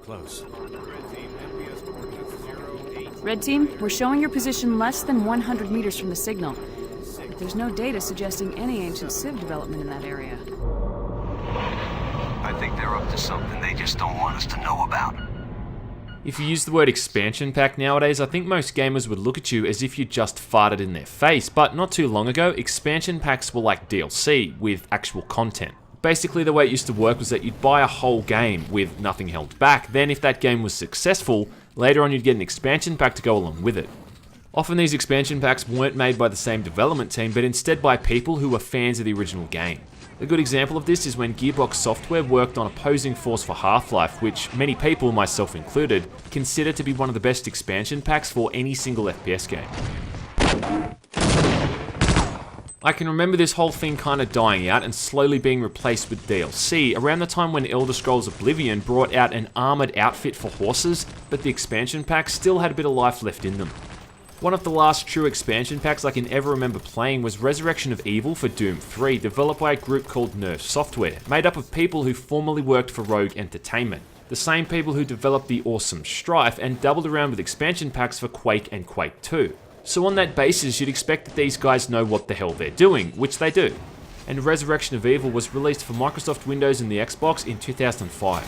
close. Red Team, we're showing your position less than 100 meters from the signal. But there's no data suggesting any ancient Civ development in that area. I think they're up to something they just don't want us to know about. If you use the word expansion pack nowadays, I think most gamers would look at you as if you just farted in their face, but not too long ago, expansion packs were like DLC with actual content. Basically, the way it used to work was that you'd buy a whole game with nothing held back, then if that game was successful, later on you'd get an expansion pack to go along with it. Often these expansion packs weren't made by the same development team, but instead by people who were fans of the original game. A good example of this is when Gearbox Software worked on Opposing Force for Half-Life, which many people, myself included, consider to be one of the best expansion packs for any single FPS game. I can remember this whole thing kinda dying out and slowly being replaced with DLC around the time when Elder Scrolls Oblivion brought out an armoured outfit for horses, but the expansion pack still had a bit of life left in them. One of the last true expansion packs I can ever remember playing was Resurrection of Evil for Doom 3, developed by a group called Nerve Software, made up of people who formerly worked for Rogue Entertainment, the same people who developed the awesome Strife and doubled around with expansion packs for Quake and Quake 2. So on that basis, you'd expect that these guys know what the hell they're doing, which they do. And Resurrection of Evil was released for Microsoft Windows and the Xbox in 2005.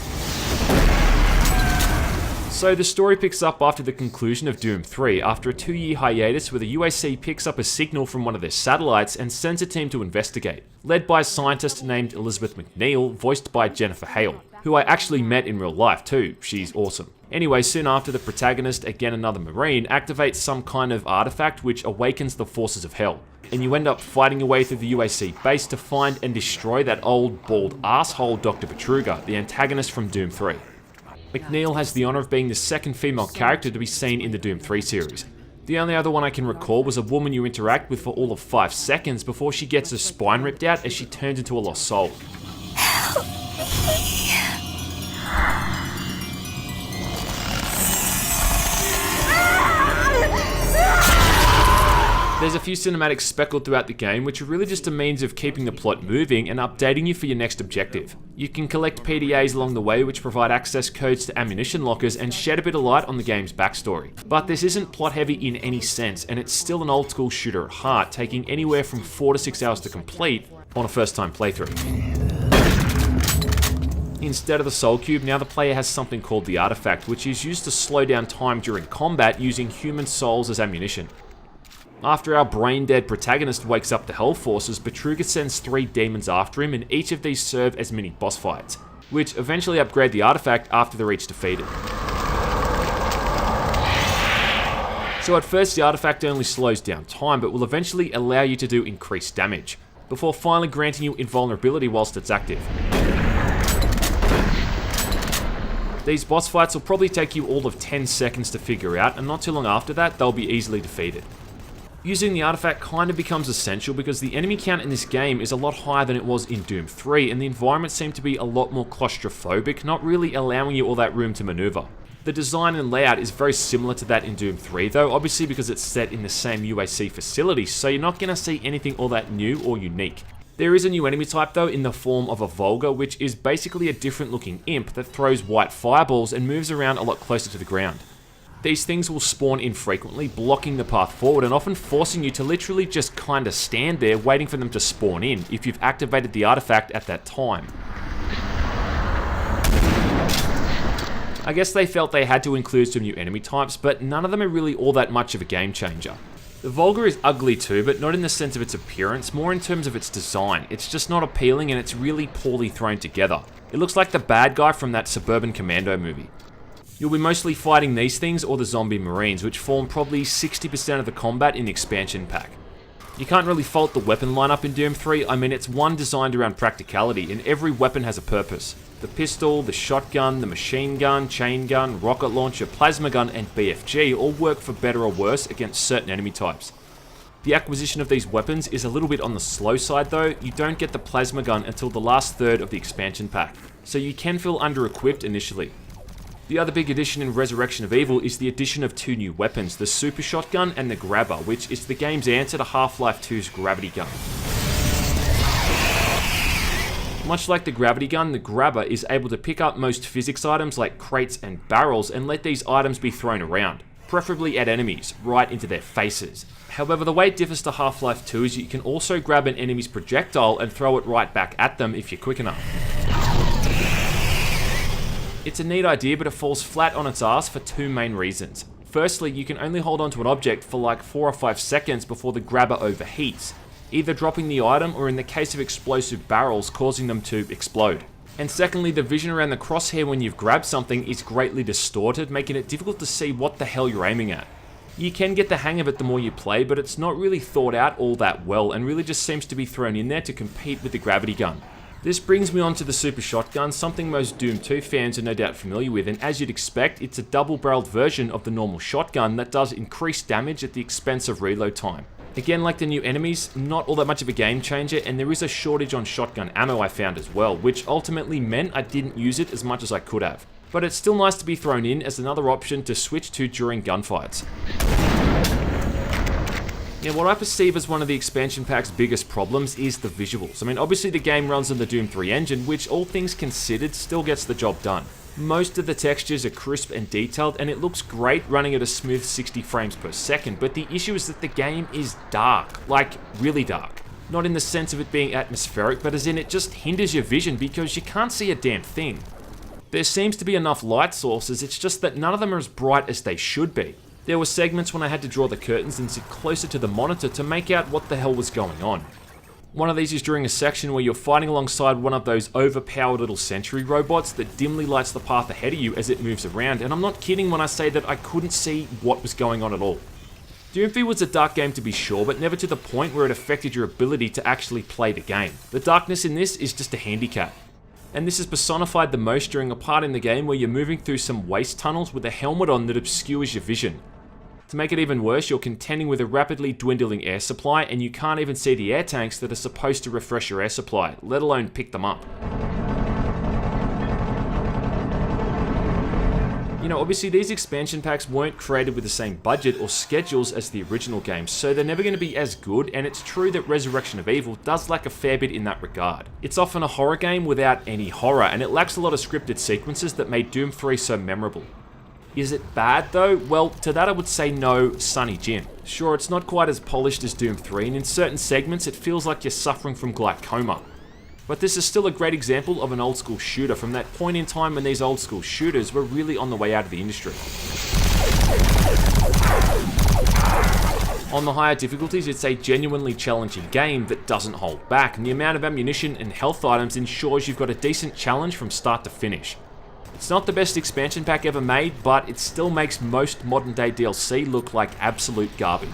So the story picks up after the conclusion of Doom 3, after a 2-year hiatus where the UAC picks up a signal from one of their satellites and sends a team to investigate, led by a scientist named Elizabeth McNeil, voiced by Jennifer Hale, who I actually met in real life too. She's awesome. Anyway, soon after, the protagonist, again another Marine, activates some kind of artifact which awakens the forces of hell, and you end up fighting your way through the UAC base to find and destroy that old, bald asshole Dr. Petruga, the antagonist from Doom 3. McNeil has the honour of being the second female character to be seen in the Doom 3 series. The only other one I can recall was a woman you interact with for all of 5 seconds before she gets her spine ripped out as she turns into a lost soul. There's a few cinematics speckled throughout the game, which are really just a means of keeping the plot moving and updating you for your next objective. You can collect PDAs along the way, which provide access codes to ammunition lockers and shed a bit of light on the game's backstory. But this isn't plot heavy in any sense, and it's still an old school shooter at heart, taking anywhere from 4 to 6 hours to complete on a first time playthrough. Instead of the Soul Cube, now the player has something called the Artifact, which is used to slow down time during combat using human souls as ammunition. After our brain-dead protagonist wakes up the Hell Forces, Petruga sends 3 demons after him, and each of these serve as mini boss fights, which eventually upgrade the artifact after they're each defeated. So at first the artifact only slows down time, but will eventually allow you to do increased damage, before finally granting you invulnerability whilst it's active. These boss fights will probably take you all of 10 seconds to figure out, and not too long after that, they'll be easily defeated. Using the artifact kind of becomes essential because the enemy count in this game is a lot higher than it was in Doom 3, and the environments seem to be a lot more claustrophobic, not really allowing you all that room to maneuver. The design and layout is very similar to that in Doom 3 though, obviously because it's set in the same UAC facility, so you're not going to see anything all that new or unique. There is a new enemy type though in the form of a Volga, which is basically a different looking imp that throws white fireballs and moves around a lot closer to the ground. These things will spawn infrequently, blocking the path forward and often forcing you to literally just kinda stand there waiting for them to spawn in if you've activated the artifact at that time. I guess they felt they had to include some new enemy types, but none of them are really all that much of a game changer. The Volga is ugly too, but not in the sense of its appearance, more in terms of its design. It's just not appealing and it's really poorly thrown together. It looks like the bad guy from that Suburban Commando movie. You'll be mostly fighting these things or the zombie marines, which form probably 60% of the combat in the expansion pack. You can't really fault the weapon lineup in Doom 3, I mean it's one designed around practicality and every weapon has a purpose. The pistol, the shotgun, the machine gun, chain gun, rocket launcher, plasma gun and BFG all work for better or worse against certain enemy types. The acquisition of these weapons is a little bit on the slow side though. You don't get the plasma gun until the last third of the expansion pack, so you can feel under-equipped initially. The other big addition in Resurrection of Evil is the addition of 2 new weapons, the Super Shotgun and the Grabber, which is the game's answer to Half-Life 2's Gravity Gun. Much like the gravity gun, the grabber is able to pick up most physics items like crates and barrels and let these items be thrown around, preferably at enemies, right into their faces. However, the way it differs to Half-Life 2 is you can also grab an enemy's projectile and throw it right back at them if you're quick enough. It's a neat idea, but it falls flat on its ass for two main reasons. Firstly, you can only hold onto an object for like 4 or 5 seconds before the grabber overheats, either dropping the item or in the case of explosive barrels causing them to explode. And secondly, the vision around the crosshair when you've grabbed something is greatly distorted, making it difficult to see what the hell you're aiming at. You can get the hang of it the more you play, but it's not really thought out all that well and really just seems to be thrown in there to compete with the gravity gun. This brings me on to the Super Shotgun, something most Doom 2 fans are no doubt familiar with, and as you'd expect, it's a double-barreled version of the normal shotgun that does increased damage at the expense of reload time. Again, like the new enemies, not all that much of a game changer, and there is a shortage on shotgun ammo I found as well, which ultimately meant I didn't use it as much as I could have. But it's still nice to be thrown in as another option to switch to during gunfights. Now, what I perceive as one of the expansion pack's biggest problems is the visuals. I mean, obviously the game runs on the Doom 3 engine, which all things considered still gets the job done. Most of the textures are crisp and detailed, and it looks great running at a smooth 60 frames per second, but the issue is that the game is dark, like really dark. Not in the sense of it being atmospheric, but as in it just hinders your vision because you can't see a damn thing. There seems to be enough light sources, it's just that none of them are as bright as they should be. There were segments when I had to draw the curtains and sit closer to the monitor to make out what the hell was going on. One of these is during a section where you're fighting alongside one of those overpowered little sentry robots that dimly lights the path ahead of you as it moves around, and I'm not kidding when I say that I couldn't see what was going on at all. Doom 3 was a dark game to be sure, but never to the point where it affected your ability to actually play the game. The darkness in this is just a handicap. And this is personified the most during a part in the game where you're moving through some waste tunnels with a helmet on that obscures your vision. To make it even worse, you're contending with a rapidly dwindling air supply, and you can't even see the air tanks that are supposed to refresh your air supply, let alone pick them up. You know, obviously these expansion packs weren't created with the same budget or schedules as the original games, so they're never going to be as good, and it's true that Resurrection of Evil does lack a fair bit in that regard. It's often a horror game without any horror, and it lacks a lot of scripted sequences that made Doom 3 so memorable. Is it bad though? Well, to that I would say no, Sonny Jim. Sure, it's not quite as polished as Doom 3, and in certain segments it feels like you're suffering from glaucoma. But this is still a great example of an old school shooter from that point in time when these old school shooters were really on the way out of the industry. On the higher difficulties, it's a genuinely challenging game that doesn't hold back, and the amount of ammunition and health items ensures you've got a decent challenge from start to finish. It's not the best expansion pack ever made, but it still makes most modern day DLC look like absolute garbage.